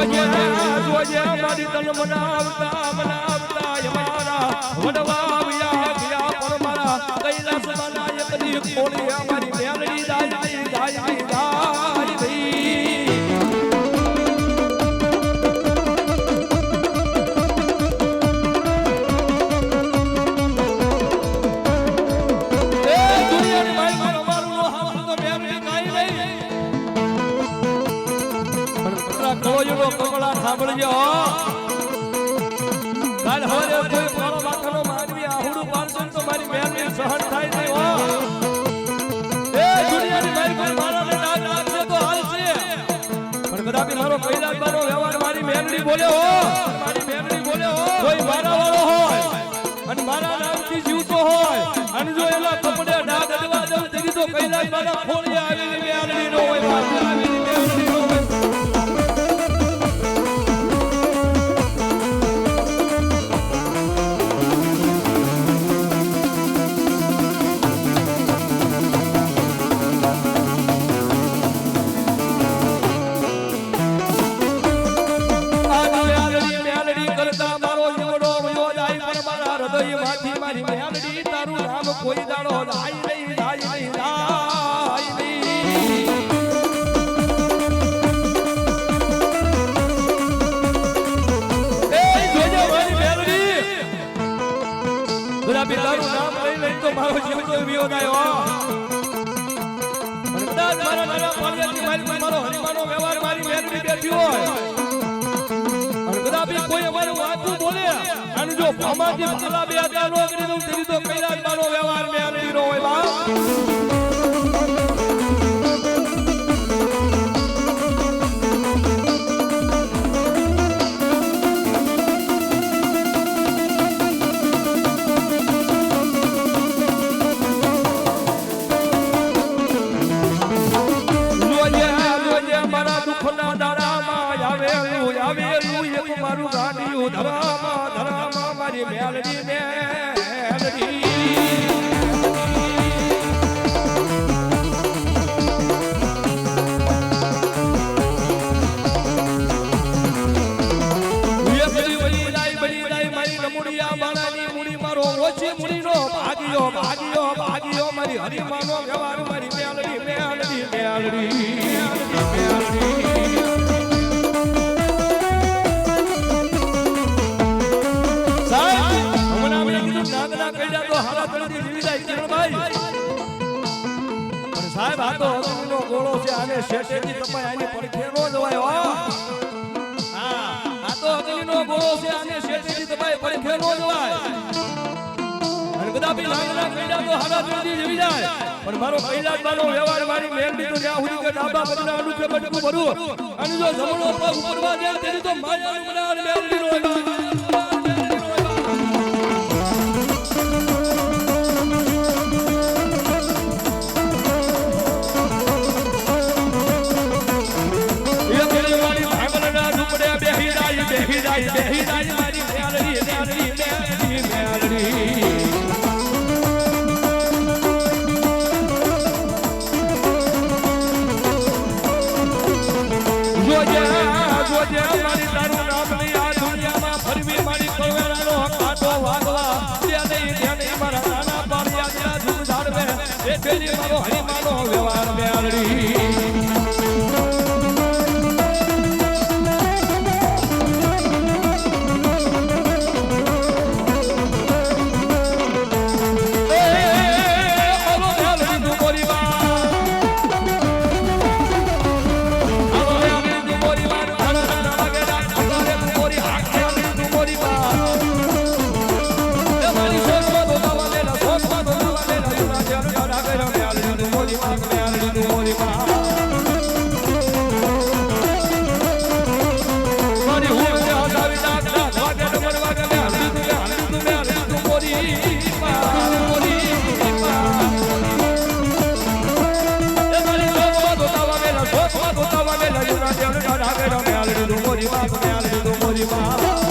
જોજે મારી તન મનાવતા યમારા વડવાવ્યા ગયા પર મારા કૈલાસ માના એક દી ખોલી અમારી મેલડી જાય સાંભળજો કાલ હવે કોઈ મારો માથાનો માનવી આહુડું પાડશે તો મારી મેલની સહન થાય નહીં હો એ દુનિયાની મારી કોઈ મારાને ડાક આપશે તો હાલશે પણ કદાપી મારો કૈલાસનો વ્યવહાર મારી મેલડી બોલે હો કોઈ મારા વાળો હોય અને મારા નામથી જીવતો હોય અને જો એના કપડે ડાક અડવા દઉં તેની તો કૈલાસ મારા ખોલી આવેલી મેલડી નો હોય આવેલી મેલડી નો હોય કોઈ દાડો જાય નહીં એ જોજે મારી મેલડી ગુલાબી તારું નામ લઈ તો મારો જીવ તો વિયો જાય હો અને કદાચ મારા નાના પાલિયાની મારી મારો હરિમાનો વ્યવહાર મારી મેલડી બેઠી હોય અને કદાપી કોઈ અમારું વાતું બોલે અને જો ભમાથી ભલા બે આદા નો કરી દઉં તેની તો કૈલાસ મારો વ્યવહાર મેલડી નો હોય બા મારું ગાડીયું ધરામાં મારી મેલડી ભાગ્યો મારી હરિમાનો વ્યવહાર મારી મેલડી સાહેબ આ તો અગ્નિનો ગોળો છે આને શેઠેથી તપાય આની પડખે નો જવાય હો હા આ તો અગ્નિનો ગોળો છે આને શેઠેથી તપાય પડખે નો જવાય અને કદાપી લાગના કઈડા તો હારા જલ્દી જવી જાય પણ મારો કૈલાસનો વ્યવહાર મારી મેલડી તો જ્યાં સુધી કે ડાબા પગના અનુકે બટકું ભરું અને જો જમણો પગ ઉપરવા દે તેની તો માયાનું મનાર મેલડી નો બેહી જાય મારી મેલડી જોજે મારી તારું નામ લઈ આ દુનિયામાં ફરવી મારી કળવેરાનો કાંટો વાગવા ત્યાં મારા નાના પાડિયા ઝૂમ ઝાડવે એ ફેરી મારો હરિમાનો વ્યવહાર મેલડી મોરી માં